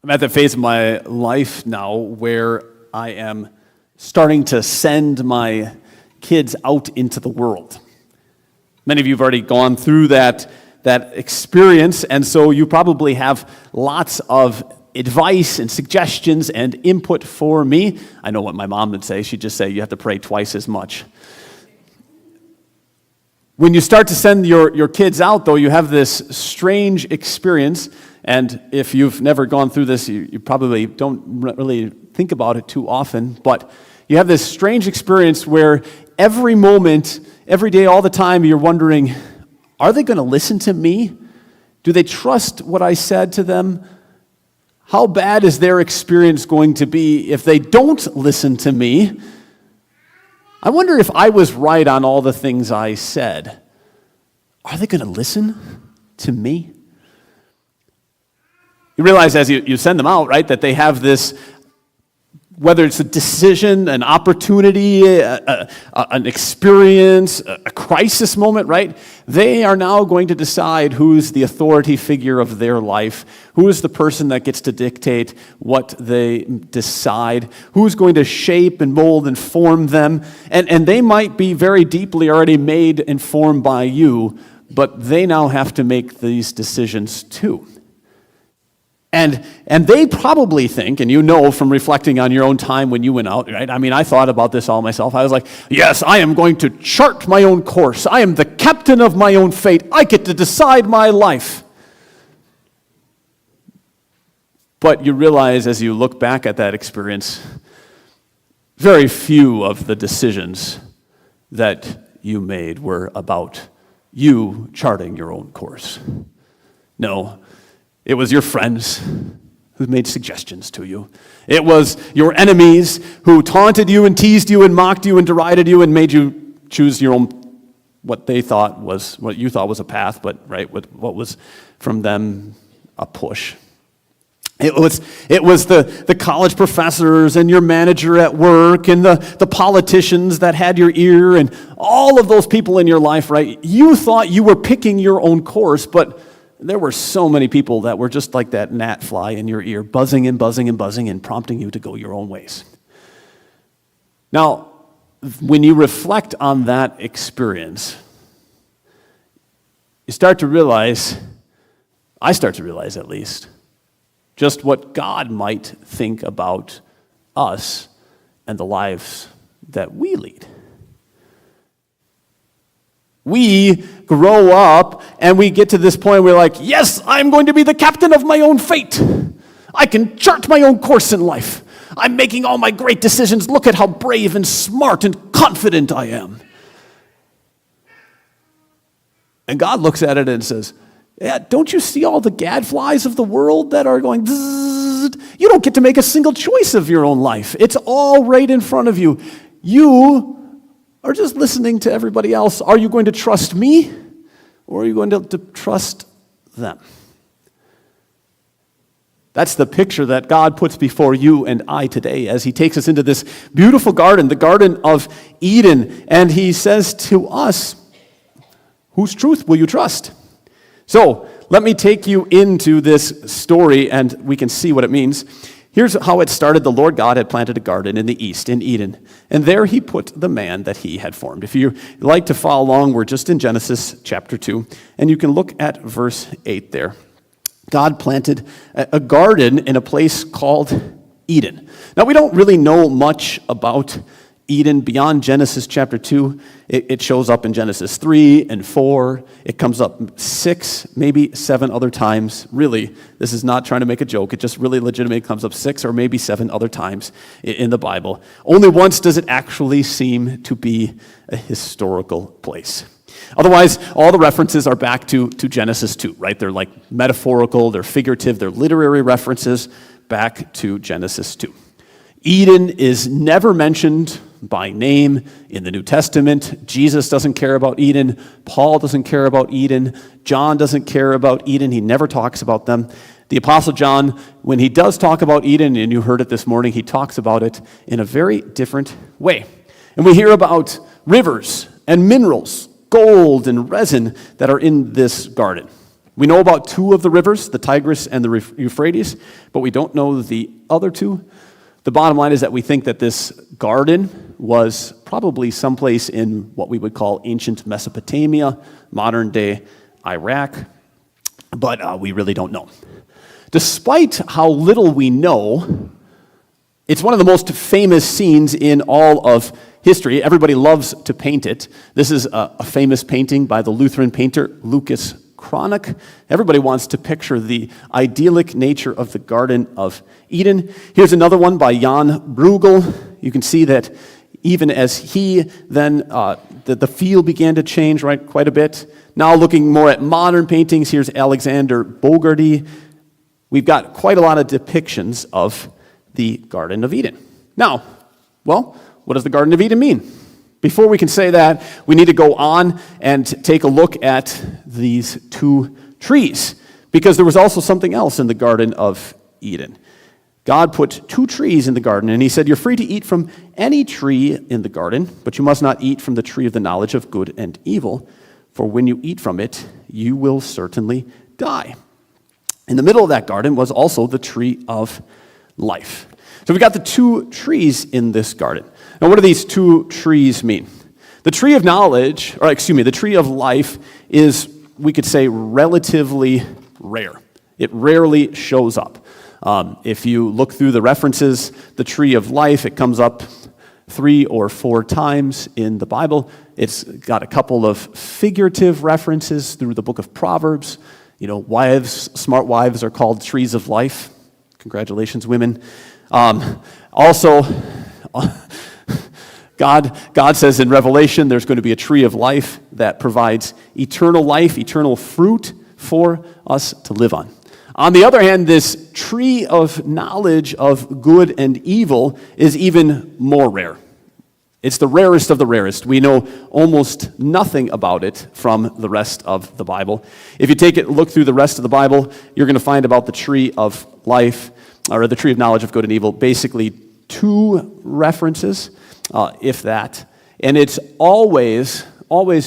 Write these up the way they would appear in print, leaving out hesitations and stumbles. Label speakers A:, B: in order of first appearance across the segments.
A: I'm at the phase of my life now where I am starting to send my kids out into the world. Many of you have already gone through that experience, and so you probably have lots of advice and suggestions and input for me. I know what my mom would say. She'd just say, you have to pray twice as much. When you start to send your kids out, though, you have this strange experience. And if you've never gone through this, you probably don't really think about it too often. But you have this strange experience where every moment, every day, all the time, you're wondering, are they going to listen to me? Do they trust what I said to them? How bad is their experience going to be if they don't listen to me? I wonder if I was right on all the things I said. Are they going to listen to me? You realize as you send them out, right, that they have this, whether it's a decision, an opportunity, an experience, a crisis moment, right? They are now going to decide who's the authority figure of their life, who is the person that gets to dictate what they decide, who's going to shape and mold and form them. And they might be very deeply already made and formed by you, but they now have to make these decisions too. And they probably think, and you know from reflecting on your own time when you went out, right? I mean, I thought about this all myself. I was like, yes, I am going to chart my own course. I am the captain of my own fate. I get to decide my life. But you realize as you look back at that experience, very few of the decisions that you made were about you charting your own course. No. It was your friends who made suggestions to you. It was your enemies who taunted you and teased you and mocked you and derided you and made you choose your own, what you thought was a path, but right, what was from them a push. It was the college professors and your manager at work and the politicians that had your ear and all of those people in your life, right? You thought you were picking your own course, but there were so many people that were just like that gnat fly in your ear, buzzing and buzzing and buzzing and prompting you to go your own ways. Now, when you reflect on that experience, you start to realize, I start to realize at least, just what God might think about us and the lives that we lead. We grow up and we get to this point where we're like, yes, I'm going to be the captain of my own fate. I can chart my own course in life. I'm making all my great decisions. Look at how brave and smart and confident I am. And God looks at it and says, yeah, don't you see all the gadflies of the world that are going, zzz? You don't get to make a single choice of your own life. It's all right in front of you. You are just listening to everybody else. Are you going to trust me, or are you going to trust them? That's the picture that God puts before you and I today as he takes us into this beautiful garden, the Garden of Eden, and he says to us, whose truth will you trust? So let me take you into this story and we can see what it means. Here's how it started. The Lord God had planted a garden in the east, in Eden, and there he put the man that he had formed. If you like to follow along, we're just in Genesis chapter 2, and you can look at verse 8 there. God planted a garden in a place called Eden. Now, we don't really know much about Eden beyond Genesis chapter 2. It shows up in Genesis 3 and 4. It comes up 6, maybe 7 other times. Really, this is not trying to make a joke. It just really legitimately comes up 6 or maybe 7 other times in the Bible. Only once does it actually seem to be a historical place. Otherwise, all the references are back to Genesis 2, right? They're like metaphorical, they're figurative, they're literary references back to Genesis 2. Eden is never mentioned by name in the New Testament. Jesus doesn't care about Eden. Paul doesn't care about Eden. John doesn't care about Eden. He never talks about them. The Apostle John, when he does talk about Eden, and you heard it this morning, he talks about it in a very different way. And we hear about rivers and minerals, gold and resin that are in this garden. We know about two of the rivers, the Tigris and the Euphrates, but we don't know the other two. The bottom line is that we think that this garden was probably someplace in what we would call ancient Mesopotamia, modern-day Iraq, but we really don't know. Despite how little we know, it's one of the most famous scenes in all of history. Everybody loves to paint it. This is a famous painting by the Lutheran painter Lucas Cranach. Everybody wants to picture the idyllic nature of the Garden of Eden. Here's another one by Jan Bruegel. You can see that even as he then, the field began to change quite a bit. Now looking more at modern paintings, here's Alexander Bogarty. We've got quite a lot of depictions of the Garden of Eden. Now, well, what does the Garden of Eden mean? Before we can say that, we need to go on and take a look at these two trees, because there was also something else in the Garden of Eden. God put two trees in the garden, and he said, you're free to eat from any tree in the garden, but you must not eat from the tree of the knowledge of good and evil, for when you eat from it, you will certainly die. In the middle of that garden was also the tree of life. So we got the two trees in this garden. Now, what do these two trees mean? The tree of knowledge, the tree of life is, we could say, relatively rare. It rarely shows up. If you look through the references, the tree of life, it comes up 3 or 4 times in the Bible. It's got a couple of figurative references through the book of Proverbs. You know, smart wives are called trees of life. Congratulations, women. Also, God says in Revelation there's going to be a tree of life that provides eternal life, eternal fruit for us to live on. On the other hand, this tree of knowledge of good and evil is even more rare. It's the rarest of the rarest. We know almost nothing about it from the rest of the Bible. If you look through the rest of the Bible, you're going to find about the tree of life, or the tree of knowledge of good and evil, basically 2 references, if that. And it's always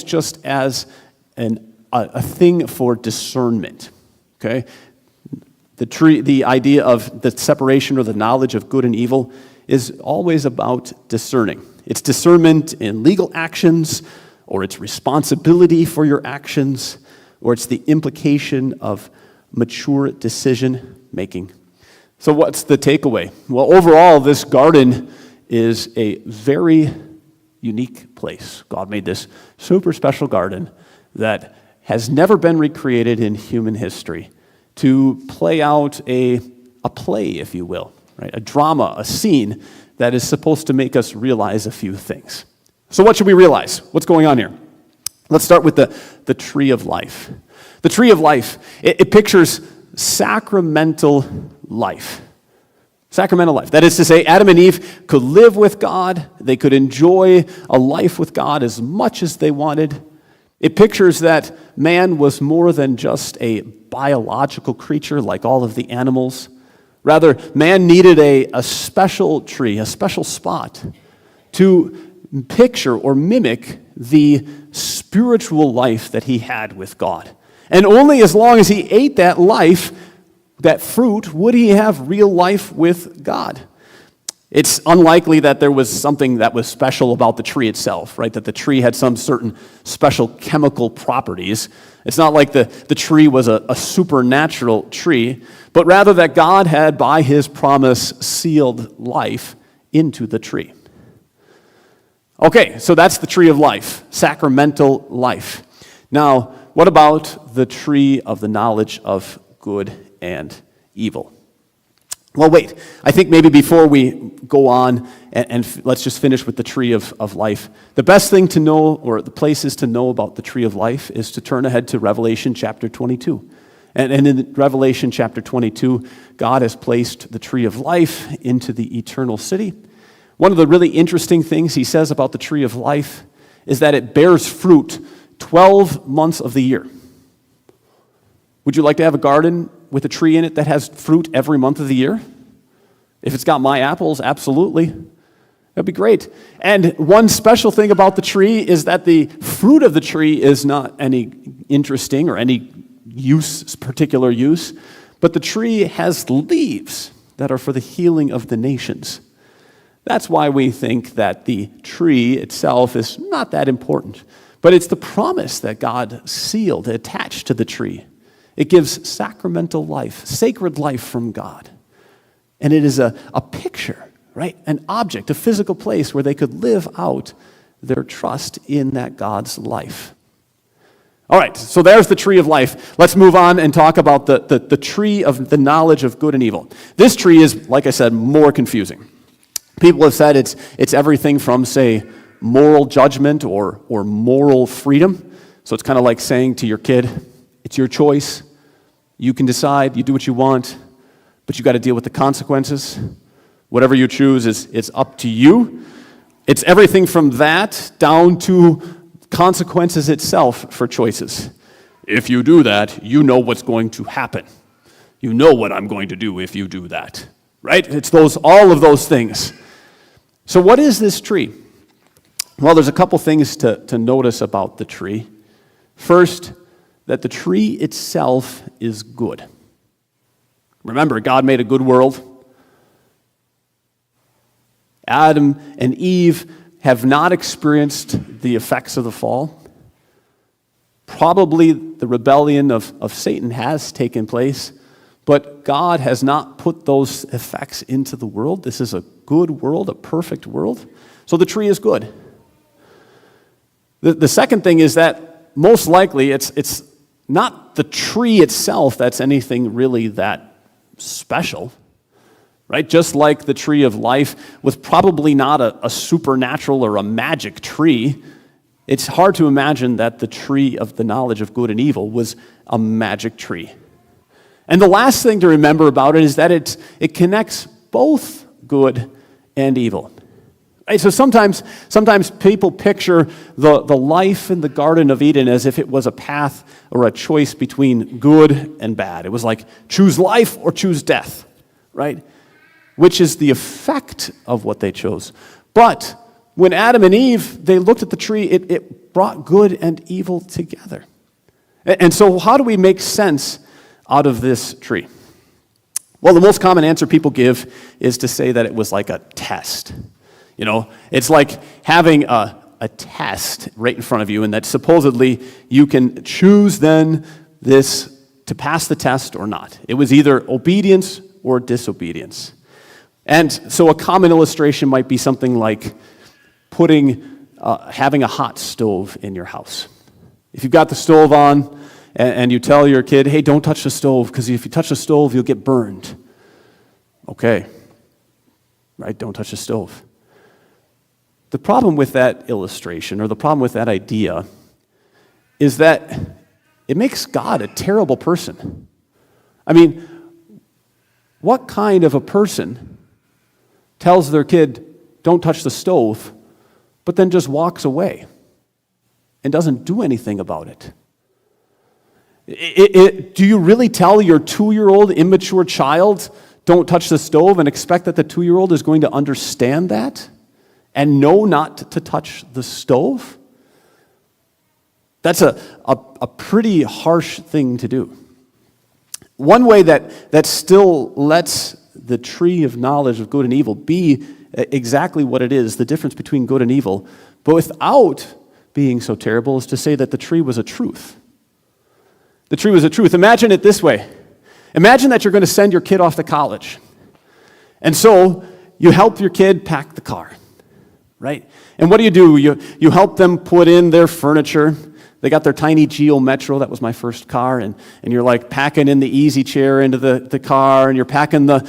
A: just as a thing for discernment, okay? The idea of the separation or the knowledge of good and evil is always about discerning. It's discernment in legal actions, or it's responsibility for your actions, or it's the implication of mature decision making. So what's the takeaway? Well, overall, this garden is a very unique place. God made this super special garden that has never been recreated in human history to play out a play, if you will, right? A drama, a scene that is supposed to make us realize a few things. So what should we realize? What's going on here? Let's start with the tree of life. The tree of life, it pictures sacramental life. Sacramental life. That is to say, Adam and Eve could live with God. They could enjoy a life with God as much as they wanted. It pictures that man was more than just a biological creature like all of the animals. Rather, man needed a special tree, a special spot to picture or mimic the spiritual life that he had with God. And only as long as he ate that life, that fruit, would he have real life with God. It's unlikely that there was something that was special about the tree itself, right? That the tree had some certain special chemical properties. It's not like the tree was a supernatural tree, but rather that God had, by his promise, sealed life into the tree. Okay, so that's the tree of life, sacramental life. Now, what about the tree of the knowledge of good and evil? Well, wait. I think maybe before we go on, and let's just finish with the tree of life. The best thing to know, or the places to know about the tree of life, is to turn ahead to Revelation chapter 22. And in Revelation chapter 22, God has placed the tree of life into the eternal city. One of the really interesting things he says about the tree of life is that it bears fruit 12 months of the year. Would you like to have a garden with a tree in it that has fruit every month of the year? If it's got my apples, absolutely. That'd be great. And one special thing about the tree is that the fruit of the tree is not any interesting or any particular use, but the tree has leaves that are for the healing of the nations. That's why we think that the tree itself is not that important, but it's the promise that God sealed, attached to the tree. It gives sacramental life, sacred life from God. And it is a picture, right? An object, a physical place where they could live out their trust in that God's life. All right, so there's the tree of life. Let's move on and talk about the tree of the knowledge of good and evil. This tree is, like I said, more confusing. People have said it's everything from, say, moral judgment or moral freedom. So it's kind of like saying to your kid, it's your choice. You can decide. You do what you want, but you got to deal with the consequences. Whatever you choose is up to you. It's everything from that down to consequences itself for choices. If you do that, you know what's going to happen. You know what I'm going to do if you do that, right? It's all of those things. So what is this tree? Well, there's a couple things to notice about the tree. First, that the tree itself is good. Remember, God made a good world. Adam and Eve have not experienced the effects of the fall. Probably the rebellion of Satan has taken place, but God has not put those effects into the world. This is a good world, a perfect world. So the tree is good. The second thing is that most likely it's not the tree itself that's anything really that special. Right? Just like the tree of life was probably not a supernatural or a magic tree, it's hard to imagine that the tree of the knowledge of good and evil was a magic tree. And the last thing to remember about it is that it connects both good and evil. Right? So sometimes people picture the life in the Garden of Eden as if it was a path or a choice between good and bad. It was like choose life or choose death, right? Which is the effect of what they chose. But when Adam and Eve, they looked at the tree, it brought good and evil together. And so how do we make sense out of this tree? Well, the most common answer people give is to say that it was like a test. You know, it's like having a test right in front of you, and that supposedly you can choose then this to pass the test or not. It was either obedience or disobedience. And so a common illustration might be something like having a hot stove in your house. If you've got the stove on and you tell your kid, hey, don't touch the stove, because if you touch the stove, you'll get burned. Okay, right? Don't touch the stove. The problem with that illustration, or the problem with that idea, is that it makes God a terrible person. I mean, what kind of a person tells their kid, don't touch the stove, but then just walks away and doesn't do anything about it? Do you really tell your 2-year-old immature child, don't touch the stove, and expect that the 2-year-old is going to understand that and know not to touch the stove? That's a pretty harsh thing to do. One way that still lets the tree of knowledge of good and evil be exactly what it is, the difference between good and evil, but without being so terrible, is to say that the tree was a truth. The tree was a truth. Imagine it this way. Imagine that you're going to send your kid off to college. And so you help your kid pack the car, right? And what do? You help them put in their furniture. They got their tiny Geo Metro, that was my first car, and you're like packing in the easy chair into the car, and you're packing the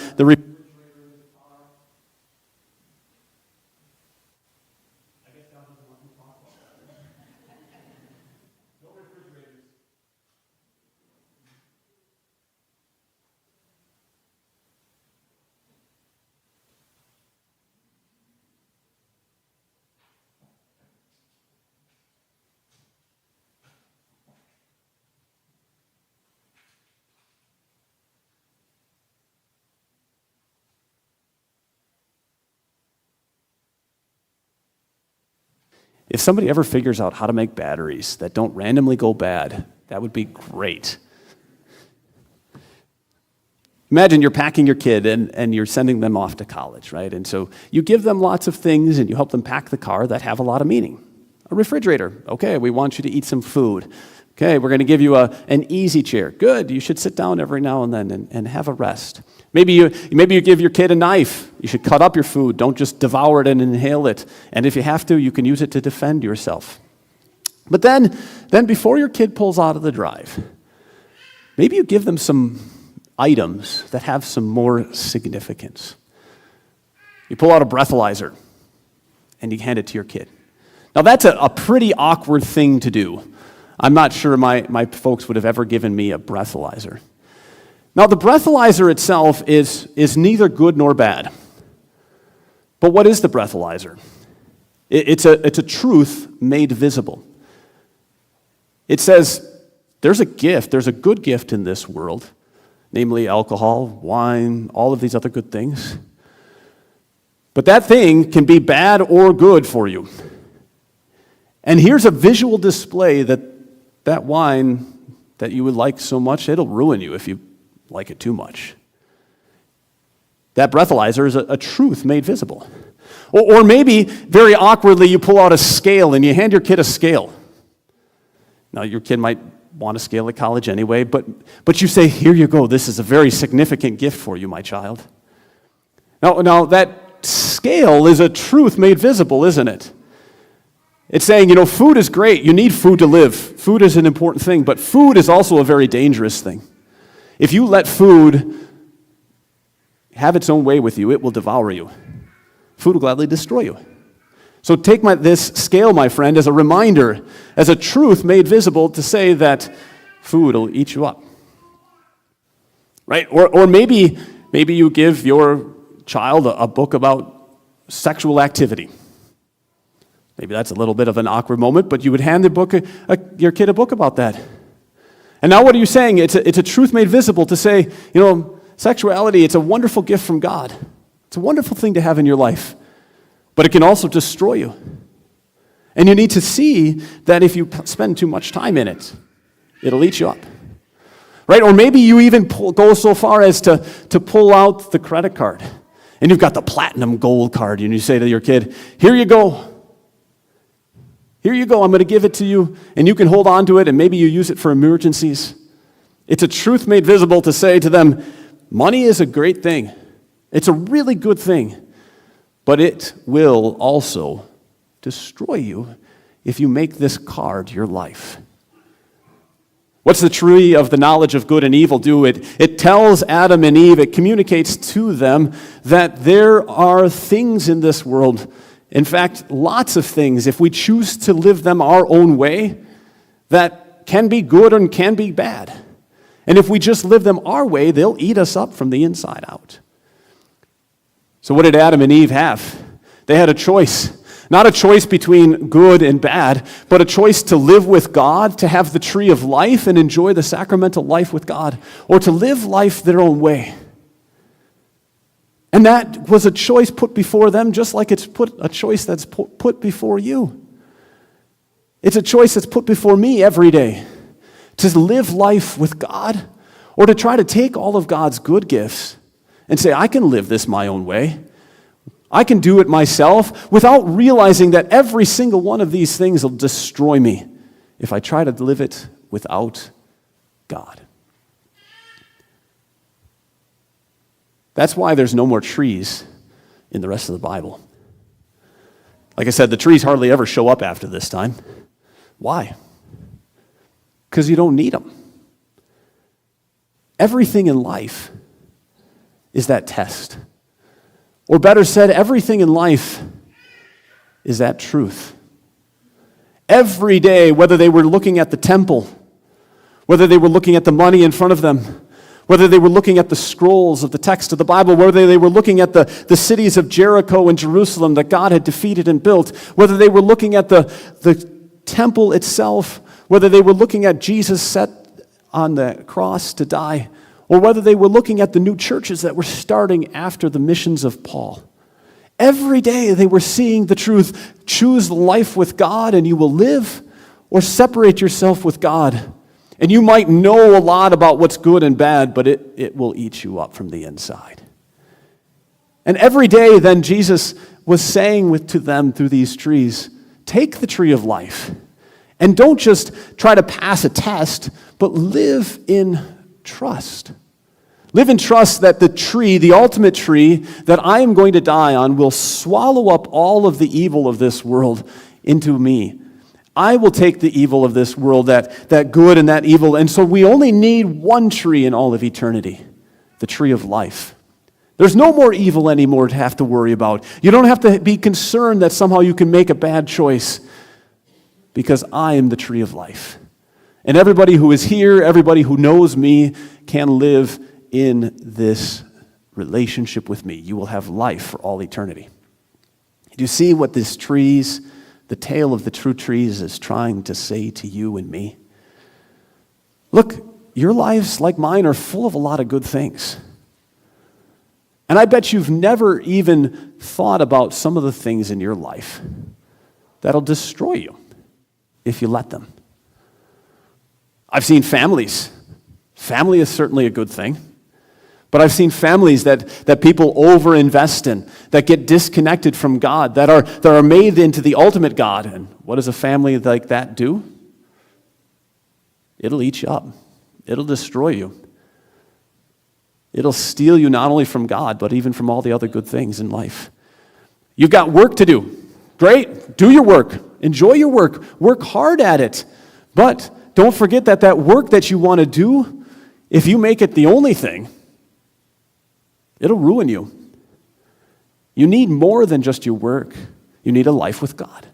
A: If somebody ever figures out how to make batteries that don't randomly go bad, that would be great. Imagine you're packing your kid and you're sending them off to college, right? And so you give them lots of things and you help them pack the car that have a lot of meaning. A refrigerator. Okay, we want you to eat some food. Okay, we're going to give you an easy chair. Good, you should sit down every now and then and have a rest. Maybe you give your kid a knife. You should cut up your food. Don't just devour it and inhale it. And if you have to, you can use it to defend yourself. But then before your kid pulls out of the drive, maybe you give them some items that have some more significance. You pull out a breathalyzer and you hand it to your kid. Now that's a pretty awkward thing to do. I'm not sure my folks would have ever given me a breathalyzer. Now the breathalyzer itself is neither good nor bad. But what is the breathalyzer? It's a truth made visible. It says there's a gift, there's a good gift in this world, namely alcohol, wine, all of these other good things. But that thing can be bad or good for you. And here's a visual display that wine that you would like so much, it'll ruin you if you like it too much. That breathalyzer is a truth made visible. Or maybe, very awkwardly, you pull out a scale and you hand your kid a scale. Now, your kid might want a scale at college anyway, but you say, here you go, this is a very significant gift for you, my child. Now that scale is a truth made visible, isn't it? It's saying, food is great. You need food to live. Food is an important thing, but food is also a very dangerous thing. If you let food have its own way with you, it will devour you. Food will gladly destroy you. So take this scale, my friend, as a reminder, as a truth made visible to say that food will eat you up. Right? Or maybe you give your child a book about sexual activity. Maybe that's a little bit of an awkward moment, but you would hand your kid a book about that. And now what are you saying? It's a truth made visible to say, sexuality, it's a wonderful gift from God. It's a wonderful thing to have in your life, but it can also destroy you. And you need to see that if you spend too much time in it, it'll eat you up. Right? Or maybe you even go so far as to pull out the credit card. And you've got the platinum gold card, and you say to your kid, here you go. Here you go, I'm going to give it to you, and you can hold on to it, and maybe you use it for emergencies. It's a truth made visible to say to them, money is a great thing. It's a really good thing, but it will also destroy you if you make this card your life. What's the tree of the knowledge of good and evil do? It tells Adam and Eve, it communicates to them that there are things in this world, in fact, lots of things, if we choose to live them our own way, that can be good and can be bad. And if we just live them our way, they'll eat us up from the inside out. So what did Adam and Eve have? They had a choice. Not a choice between good and bad, but a choice to live with God, to have the tree of life and enjoy the sacramental life with God, or to live life their own way. And that was a choice put before them, just like it's a choice that's put before you. It's a choice that's put before me every day, to live life with God, or to try to take all of God's good gifts and say, I can live this my own way. I can do it myself without realizing that every single one of these things will destroy me if I try to live it without God. That's why there's no more trees in the rest of the Bible. Like I said, the trees hardly ever show up after this time. Why? Because you don't need them. Everything in life is that test. Or better said, everything in life is that truth. Every day, whether they were looking at the temple, whether they were looking at the money in front of them, whether they were looking at the scrolls of the text of the Bible, whether they were looking at the cities of Jericho and Jerusalem that God had defeated and built, whether they were looking at the temple itself, whether they were looking at Jesus set on the cross to die, or whether they were looking at the new churches that were starting after the missions of Paul. Every day they were seeing the truth. Choose life with God and you will live, or separate yourself with God And you might know a lot about what's good and bad, but it will eat you up from the inside. And every day then Jesus was saying to them through these trees, take the tree of life. And don't just try to pass a test, but live in trust. Live in trust that the tree, the ultimate tree that I am going to die on, will swallow up all of the evil of this world into me. I will take the evil of this world, that good and that evil. And so we only need one tree in all of eternity, the tree of life. There's no more evil anymore to have to worry about. You don't have to be concerned that somehow you can make a bad choice, because I am the tree of life. And everybody who is here, everybody who knows me, can live in this relationship with me. You will have life for all eternity. Do you see what this trees, the tale of the true trees, is trying to say to you and me? Look, your lives, like mine, are full of a lot of good things. And I bet you've never even thought about some of the things in your life that'll destroy you if you let them. I've seen families. Family is certainly a good thing. But I've seen families that people overinvest in, that get disconnected from God, that are made into the ultimate God. And what does a family like that do? It'll eat you up. It'll destroy you. It'll steal you not only from God, but even from all the other good things in life. You've got work to do. Great. Do your work. Enjoy your work. Work hard at it. But don't forget that work that you want to do, if you make it the only thing, it'll ruin you. You need more than just your work. You need a life with God.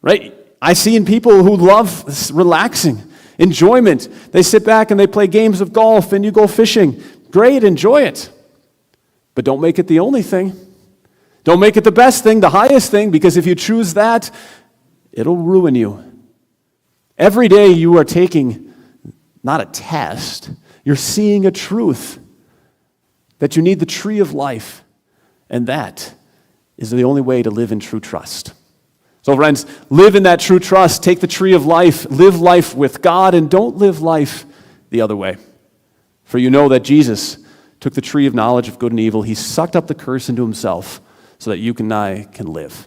A: Right? I see in people who love relaxing, enjoyment. They sit back and they play games of golf and you go fishing. Great, enjoy it. But don't make it the only thing. Don't make it the best thing, the highest thing, because if you choose that, it'll ruin you. Every day you are taking not a test, you're seeing a truth that you need the tree of life, and that is the only way to live in true trust. So friends, live in that true trust, take the tree of life, live life with God, and don't live life the other way. For you know that Jesus took the tree of knowledge of good and evil, he sucked up the curse into himself so that you and I can live.